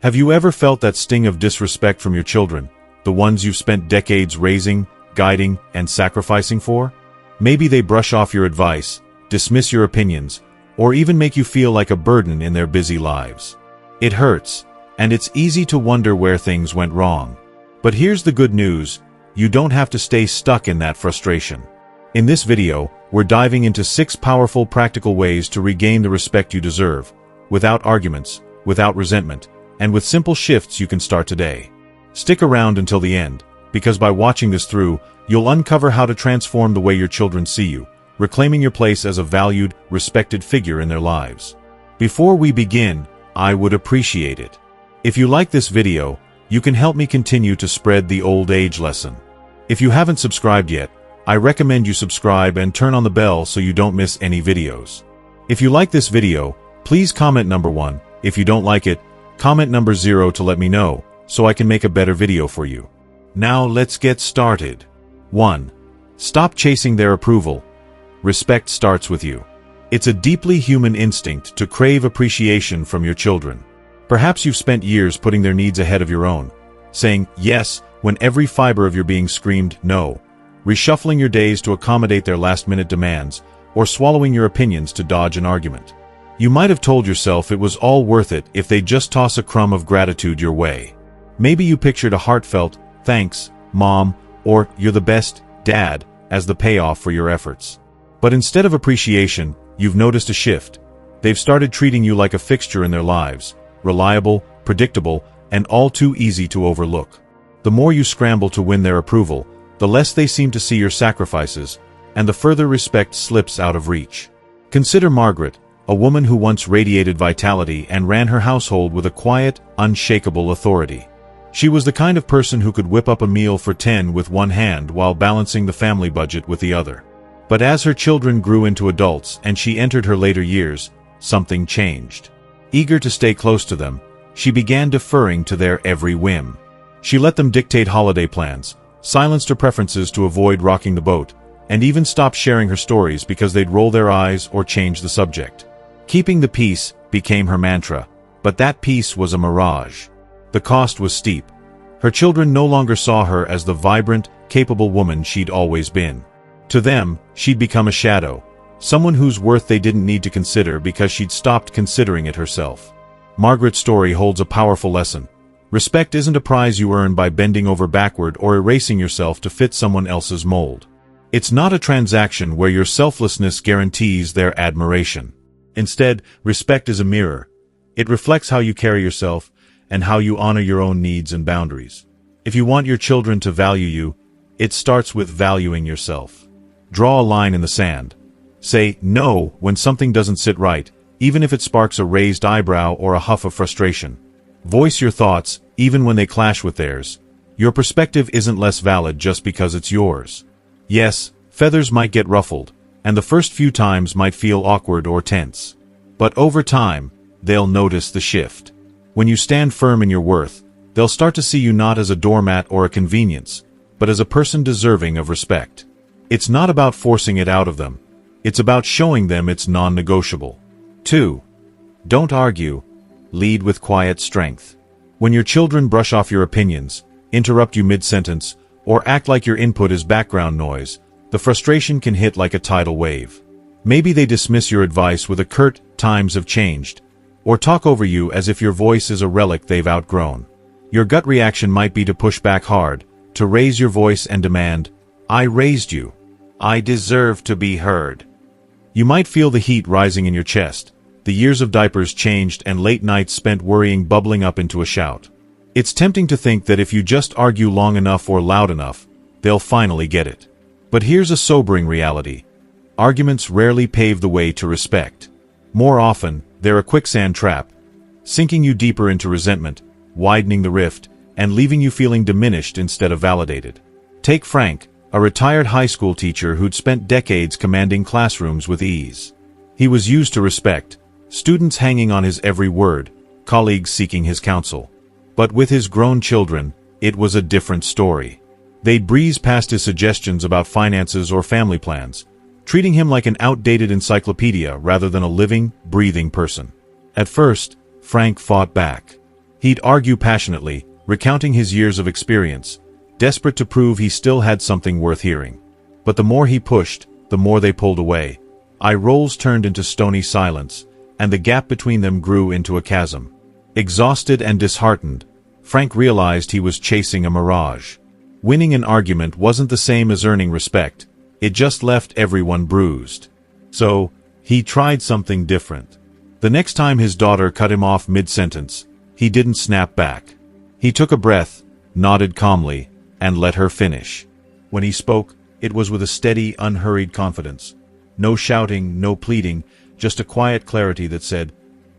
Have you ever felt that sting of disrespect from your children, the ones you've spent decades raising, guiding, and sacrificing for? Maybe they brush off your advice, dismiss your opinions, or even make you feel like a burden in their busy lives. It hurts, and it's easy to wonder where things went wrong. But here's the good news: you don't have to stay stuck in that frustration. In this video, we're diving into 6 powerful practical ways to regain the respect you deserve, without arguments, without resentment, and with simple shifts you can start today. Stick around until the end, because by watching this through, you'll uncover how to transform the way your children see you, reclaiming your place as a valued, respected figure in their lives. Before we begin, I would appreciate it if you like this video. You can help me continue to spread the old age lesson. If you haven't subscribed yet, I recommend you subscribe and turn on the bell so you don't miss any videos. If you like this video, please comment number 1. If you don't like it, comment number 0 to let me know, so I can make a better video for you. Now let's get started. 1. Stop chasing their approval. Respect starts with you. It's a deeply human instinct to crave appreciation from your children. Perhaps you've spent years putting their needs ahead of your own, saying yes when every fiber of your being screamed no, reshuffling your days to accommodate their last-minute demands, or swallowing your opinions to dodge an argument. You might have told yourself it was all worth it if they just toss a crumb of gratitude your way. Maybe you pictured a heartfelt, "Thanks, Mom," or "You're the best, Dad," as the payoff for your efforts. But instead of appreciation, you've noticed a shift. They've started treating you like a fixture in their lives, reliable, predictable, and all too easy to overlook. The more you scramble to win their approval, the less they seem to see your sacrifices, and the further respect slips out of reach. Consider Margaret, a woman who once radiated vitality and ran her household with a quiet, unshakable authority. She was the kind of person who could whip up a meal for 10 with one hand while balancing the family budget with the other. But as her children grew into adults and she entered her later years, something changed. Eager to stay close to them, she began deferring to their every whim. She let them dictate holiday plans, silenced her preferences to avoid rocking the boat, and even stopped sharing her stories because they'd roll their eyes or change the subject. Keeping the peace became her mantra, but that peace was a mirage. The cost was steep. Her children no longer saw her as the vibrant, capable woman she'd always been. To them, she'd become a shadow, someone whose worth they didn't need to consider because she'd stopped considering it herself. Margaret's story holds a powerful lesson. Respect isn't a prize you earn by bending over backward or erasing yourself to fit someone else's mold. It's not a transaction where your selflessness guarantees their admiration. Instead, respect is a mirror. It reflects how you carry yourself and how you honor your own needs and boundaries. If you want your children to value you, it starts with valuing yourself. Draw a line in the sand. Say no when something doesn't sit right, even if it sparks a raised eyebrow or a huff of frustration. Voice your thoughts, even when they clash with theirs. Your perspective isn't less valid just because it's yours. Yes, feathers might get ruffled, and the first few times might feel awkward or tense. But over time, they'll notice the shift. When you stand firm in your worth, they'll start to see you not as a doormat or a convenience, but as a person deserving of respect. It's not about forcing it out of them. It's about showing them it's non-negotiable. 2. Don't argue. Lead with quiet strength. When your children brush off your opinions, interrupt you mid-sentence, or act like your input is background noise, the frustration can hit like a tidal wave. Maybe they dismiss your advice with a curt, "Times have changed," or talk over you as if your voice is a relic they've outgrown. Your gut reaction might be to push back hard, to raise your voice and demand, "I raised you. I deserve to be heard." You might feel the heat rising in your chest, the years of diapers changed and late nights spent worrying bubbling up into a shout. It's tempting to think that if you just argue long enough or loud enough, they'll finally get it. But here's a sobering reality. Arguments rarely pave the way to respect. More often, they're a quicksand trap, sinking you deeper into resentment, widening the rift, and leaving you feeling diminished instead of validated. Take Frank, a retired high school teacher who'd spent decades commanding classrooms with ease. He was used to respect, students hanging on his every word, colleagues seeking his counsel. But with his grown children, it was a different story. They'd breeze past his suggestions about finances or family plans, treating him like an outdated encyclopedia rather than a living, breathing person. At first, Frank fought back. He'd argue passionately, recounting his years of experience, desperate to prove he still had something worth hearing. But the more he pushed, the more they pulled away. Eye rolls turned into stony silence, and the gap between them grew into a chasm. Exhausted and disheartened, Frank realized he was chasing a mirage. Winning an argument wasn't the same as earning respect, it just left everyone bruised. So, he tried something different. The next time his daughter cut him off mid-sentence, he didn't snap back. He took a breath, nodded calmly, and let her finish. When he spoke, it was with a steady, unhurried confidence. No shouting, no pleading, just a quiet clarity that said,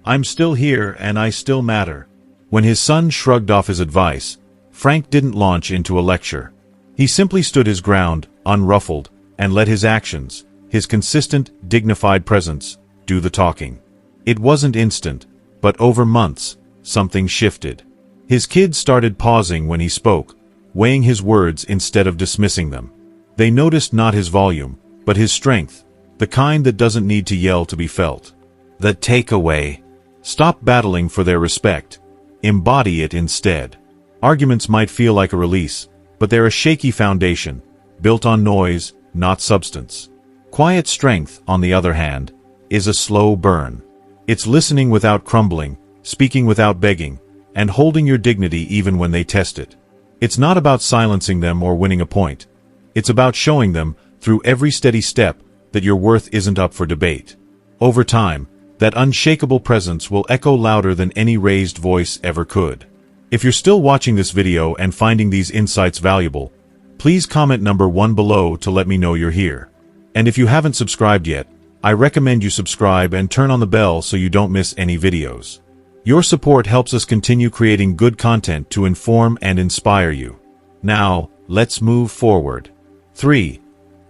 "I'm still here and I still matter." When his son shrugged off his advice, Frank didn't launch into a lecture. He simply stood his ground, unruffled, and let his actions, his consistent, dignified presence, do the talking. It wasn't instant, but over months, something shifted. His kids started pausing when he spoke, weighing his words instead of dismissing them. They noticed not his volume, but his strength, the kind that doesn't need to yell to be felt. The takeaway: stop battling for their respect. Embody it instead. Arguments might feel like a release, but they're a shaky foundation, built on noise, not substance. Quiet strength, on the other hand, is a slow burn. It's listening without crumbling, speaking without begging, and holding your dignity even when they test it. It's not about silencing them or winning a point. It's about showing them, through every steady step, that your worth isn't up for debate. Over time, that unshakable presence will echo louder than any raised voice ever could. If you're still watching this video and finding these insights valuable, please comment number 1 below to let me know you're here. And if you haven't subscribed yet, I recommend you subscribe and turn on the bell so you don't miss any videos. Your support helps us continue creating good content to inform and inspire you. Now, let's move forward. 3.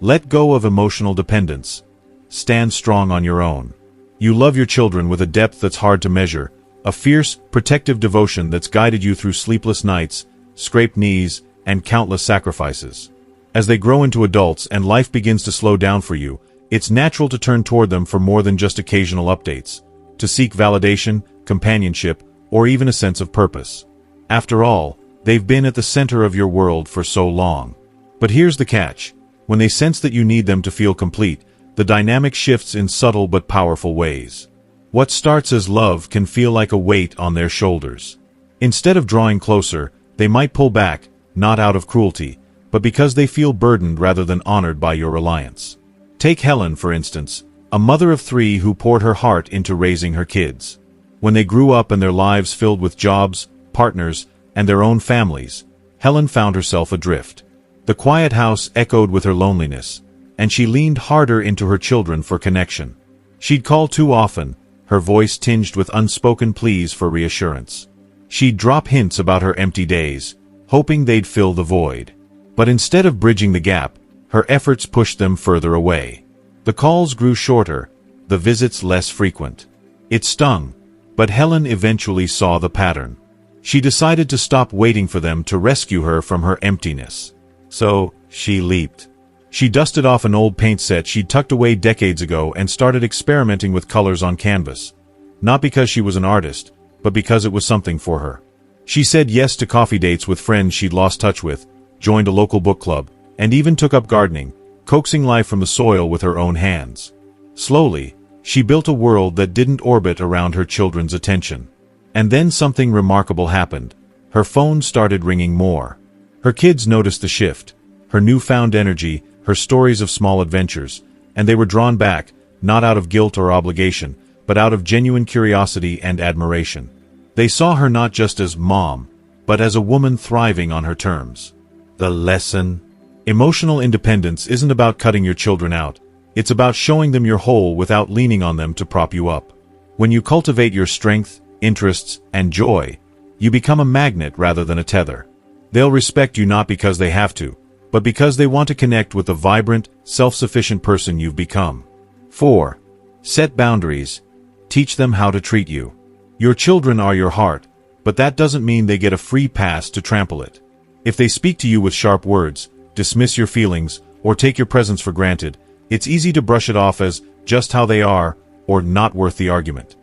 Let go of emotional dependence. Stand strong on your own. You love your children with a depth that's hard to measure, a fierce, protective devotion that's guided you through sleepless nights, scraped knees, and countless sacrifices. As they grow into adults and life begins to slow down for you, it's natural to turn toward them for more than just occasional updates, to seek validation, companionship, or even a sense of purpose. After all, they've been at the center of your world for so long. But here's the catch: when they sense that you need them to feel complete, the dynamic shifts in subtle but powerful ways. What starts as love can feel like a weight on their shoulders. Instead of drawing closer, they might pull back, not out of cruelty, but because they feel burdened rather than honored by your reliance. Take Helen, for instance, a mother of 3 who poured her heart into raising her kids. When they grew up and their lives filled with jobs, partners, and their own families, Helen found herself adrift. The quiet house echoed with her loneliness, and she leaned harder into her children for connection. She'd call too often, her voice tinged with unspoken pleas for reassurance. She'd drop hints about her empty days, hoping they'd fill the void. But instead of bridging the gap, her efforts pushed them further away. The calls grew shorter, the visits less frequent. It stung, but Helen eventually saw the pattern. She decided to stop waiting for them to rescue her from her emptiness. So, she leaped. She dusted off an old paint set she'd tucked away decades ago and started experimenting with colors on canvas. Not because she was an artist, but because it was something for her. She said yes to coffee dates with friends she'd lost touch with, joined a local book club, and even took up gardening, coaxing life from the soil with her own hands. Slowly, she built a world that didn't orbit around her children's attention. And then something remarkable happened. Her phone started ringing more. Her kids noticed the shift, her newfound energy, her stories of small adventures, and they were drawn back, not out of guilt or obligation, but out of genuine curiosity and admiration. They saw her not just as mom, but as a woman thriving on her terms. The lesson: emotional independence isn't about cutting your children out. It's about showing them you're whole without leaning on them to prop you up. When you cultivate your strength, interests, and joy, you become a magnet rather than a tether. They'll respect you not because they have to, but because they want to connect with the vibrant, self-sufficient person you've become. 4. Set boundaries. Teach them how to treat you. Your children are your heart, but that doesn't mean they get a free pass to trample it. If they speak to you with sharp words, dismiss your feelings, or take your presence for granted, it's easy to brush it off as just how they are, or not worth the argument.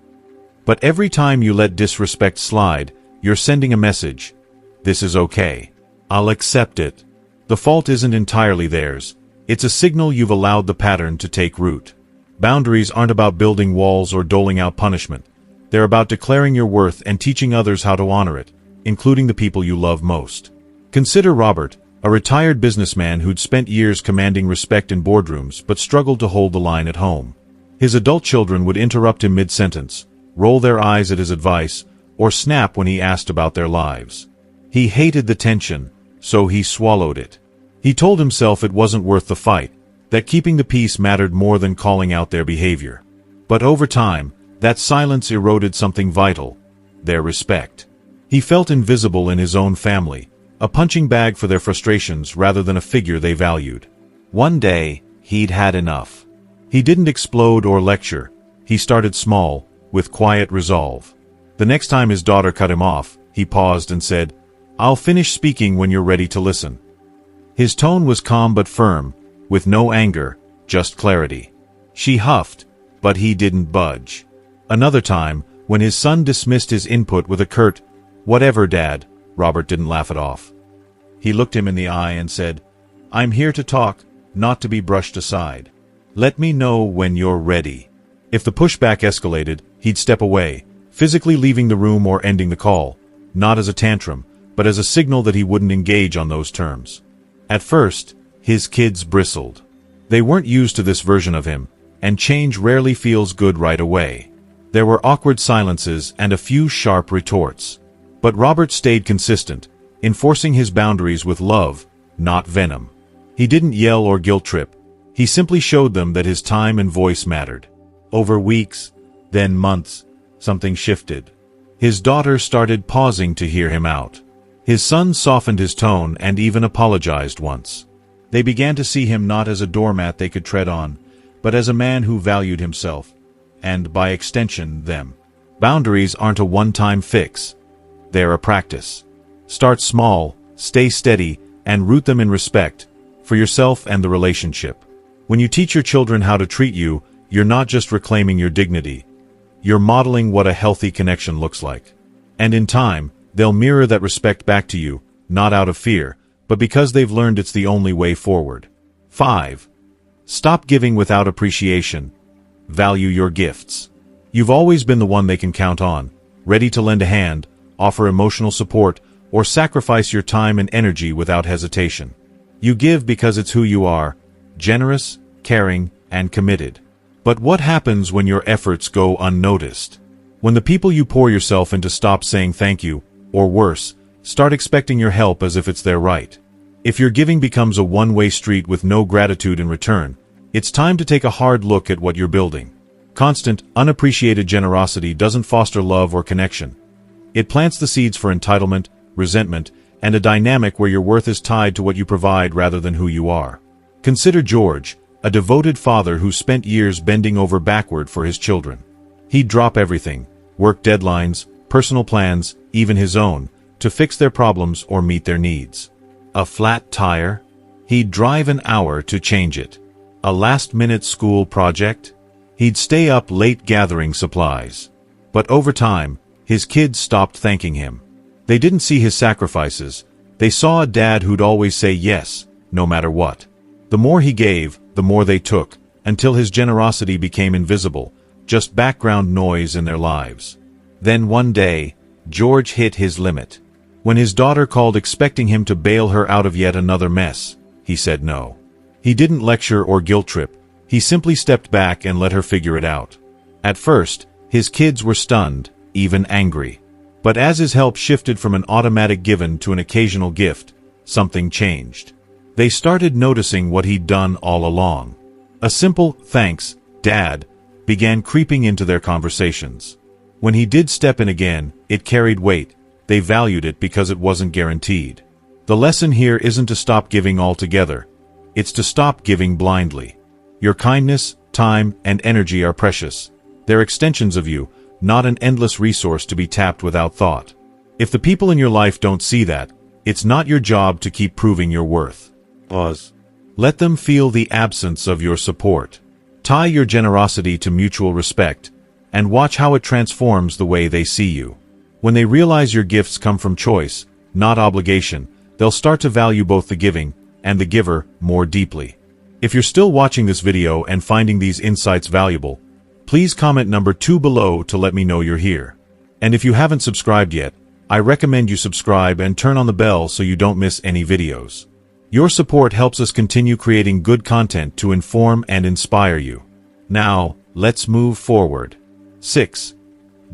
But every time you let disrespect slide, you're sending a message. This is okay. I'll accept it. The fault isn't entirely theirs. It's a signal you've allowed the pattern to take root. Boundaries aren't about building walls or doling out punishment. They're about declaring your worth and teaching others how to honor it, including the people you love most. Consider Robert, a retired businessman who'd spent years commanding respect in boardrooms but struggled to hold the line at home. His adult children would interrupt him mid-sentence, roll their eyes at his advice, or snap when he asked about their lives. He hated the tension, so he swallowed it. He told himself it wasn't worth the fight, that keeping the peace mattered more than calling out their behavior. But over time, that silence eroded something vital: their respect. He felt invisible in his own family, a punching bag for their frustrations rather than a figure they valued. One day, he'd had enough. He didn't explode or lecture. He started small, with quiet resolve. The next time his daughter cut him off, he paused and said, "I'll finish speaking when you're ready to listen." His tone was calm but firm, with no anger, just clarity. She huffed, but he didn't budge. Another time, when his son dismissed his input with a curt, "Whatever, Dad," Robert didn't laugh it off. He looked him in the eye and said, "I'm here to talk, not to be brushed aside. Let me know when you're ready." If the pushback escalated, he'd step away, physically leaving the room or ending the call, not as a tantrum, but as a signal that he wouldn't engage on those terms. At first, his kids bristled. They weren't used to this version of him, and change rarely feels good right away. There were awkward silences and a few sharp retorts. But Robert stayed consistent, enforcing his boundaries with love, not venom. He didn't yell or guilt-trip. He simply showed them that his time and voice mattered. Over weeks, then months, something shifted. His daughter started pausing to hear him out. His son softened his tone and even apologized once. They began to see him not as a doormat they could tread on, but as a man who valued himself, and by extension, them. Boundaries aren't a one-time fix. They're a practice. Start small, stay steady, and root them in respect, for yourself and the relationship. When you teach your children how to treat you, you're not just reclaiming your dignity. You're modeling what a healthy connection looks like. And in time, they'll mirror that respect back to you, not out of fear, but because they've learned it's the only way forward. 5. Stop giving without appreciation. Value your gifts. You've always been the one they can count on, ready to lend a hand, offer emotional support, or sacrifice your time and energy without hesitation. You give because it's who you are, generous, caring, and committed. But what happens when your efforts go unnoticed? When the people you pour yourself into stop saying thank you, or worse, start expecting your help as if it's their right. If your giving becomes a one-way street with no gratitude in return, it's time to take a hard look at what you're building. Constant, unappreciated generosity doesn't foster love or connection. It plants the seeds for entitlement, resentment, and a dynamic where your worth is tied to what you provide rather than who you are. Consider George, a devoted father who spent years bending over backward for his children. He'd drop everything, work deadlines, personal plans, even his own, to fix their problems or meet their needs. A flat tire? He'd drive an hour to change it. A last-minute school project? He'd stay up late gathering supplies. But over time, his kids stopped thanking him. They didn't see his sacrifices. They saw a dad who'd always say yes, no matter what. The more he gave, the more they took, until his generosity became invisible, just background noise in their lives. Then one day, George hit his limit. When his daughter called expecting him to bail her out of yet another mess, he said no. He didn't lecture or guilt-trip. He simply stepped back and let her figure it out. At first, his kids were stunned, even angry. But as his help shifted from an automatic given to an occasional gift, something changed. They started noticing what he'd done all along. A simple, "Thanks, Dad," began creeping into their conversations. When he did step in again, it carried weight. They valued it because it wasn't guaranteed. The lesson here isn't to stop giving altogether. It's to stop giving blindly. Your kindness, time, and energy are precious. They're extensions of you, not an endless resource to be tapped without thought. If the people in your life don't see that, it's not your job to keep proving your worth. Pause. Let them feel the absence of your support. Tie your generosity to mutual respect, and watch how it transforms the way they see you. When they realize your gifts come from choice, not obligation, they'll start to value both the giving and the giver more deeply. If you're still watching this video and finding these insights valuable, please comment number 2 below to let me know you're here. And if you haven't subscribed yet, I recommend you subscribe and turn on the bell so you don't miss any videos. Your support helps us continue creating good content to inform and inspire you. Now, let's move forward. 6.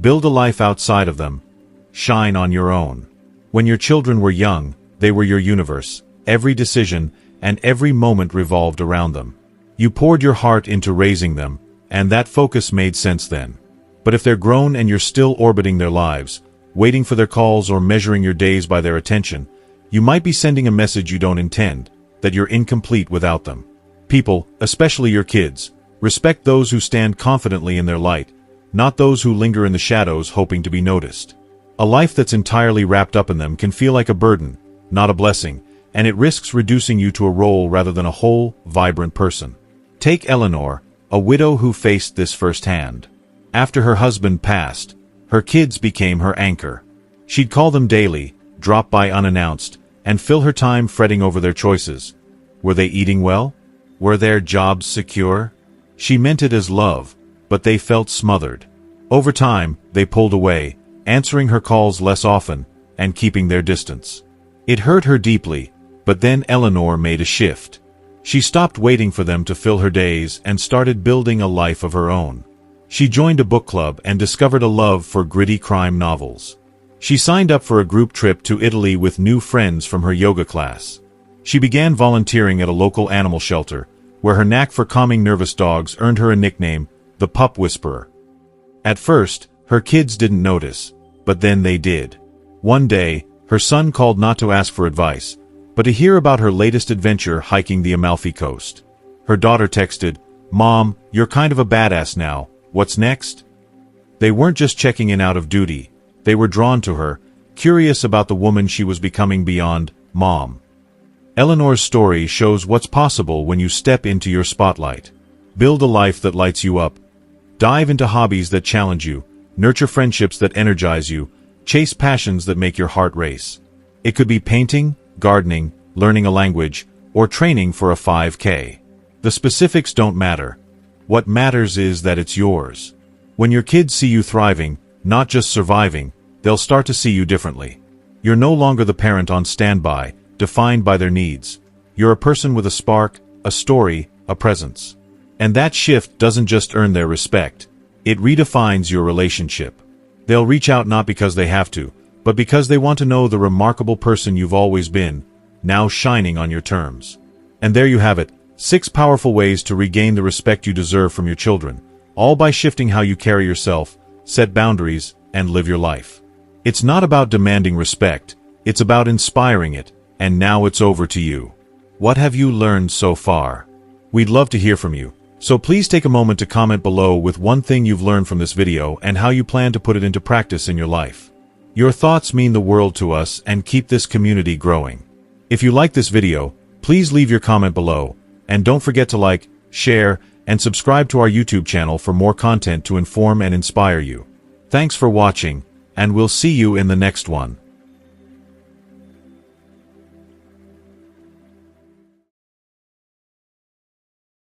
Build a life outside of them. Shine on your own. When your children were young, they were your universe. Every decision and every moment revolved around them. You poured your heart into raising them, and that focus made sense then. But if they're grown and you're still orbiting their lives, waiting for their calls or measuring your days by their attention, you might be sending a message you don't intend, that you're incomplete without them. People, especially your kids, respect those who stand confidently in their light, not those who linger in the shadows hoping to be noticed. A life that's entirely wrapped up in them can feel like a burden, not a blessing, and it risks reducing you to a role rather than a whole, vibrant person. Take Eleanor, a widow who faced this firsthand. After her husband passed, her kids became her anchor. She'd call them daily, drop by unannounced, and fill her time fretting over their choices. Were they eating well? Were their jobs secure? She meant it as love, but they felt smothered. Over time, they pulled away, answering her calls less often, and keeping their distance. It hurt her deeply, but then Eleanor made a shift. She stopped waiting for them to fill her days and started building a life of her own. She joined a book club and discovered a love for gritty crime novels. She signed up for a group trip to Italy with new friends from her yoga class. She began volunteering at a local animal shelter, where her knack for calming nervous dogs earned her a nickname, the Pup Whisperer. At first, her kids didn't notice, but then they did. One day, her son called not to ask for advice, but to hear about her latest adventure hiking the Amalfi Coast. Her daughter texted, "Mom, you're kind of a badass now. What's next?" They weren't just checking in out of duty. They were drawn to her, curious about the woman she was becoming beyond mom. Eleanor's story shows what's possible when you step into your spotlight. Build a life that lights you up. Dive into hobbies that challenge you. Nurture friendships that energize you. Chase passions that make your heart race. It could be painting, gardening, learning a language, or training for a 5K. The specifics don't matter. What matters is that it's yours. When your kids see you thriving, not just surviving, they'll start to see you differently. You're no longer the parent on standby, defined by their needs. You're a person with a spark, a story, a presence. And that shift doesn't just earn their respect, it redefines your relationship. They'll reach out not because they have to, but because they want to know the remarkable person you've always been, now shining on your terms. And there you have it, 6 powerful ways to regain the respect you deserve from your children, all by shifting how you carry yourself, set boundaries, and live your life. It's not about demanding respect, it's about inspiring it, and now it's over to you. What have you learned so far? We'd love to hear from you, so please take a moment to comment below with one thing you've learned from this video and how you plan to put it into practice in your life. Your thoughts mean the world to us and keep this community growing. If you like this video, please leave your comment below, and don't forget to like, share, and subscribe to our YouTube channel for more content to inform and inspire you. Thanks for watching, and we'll see you in the next one.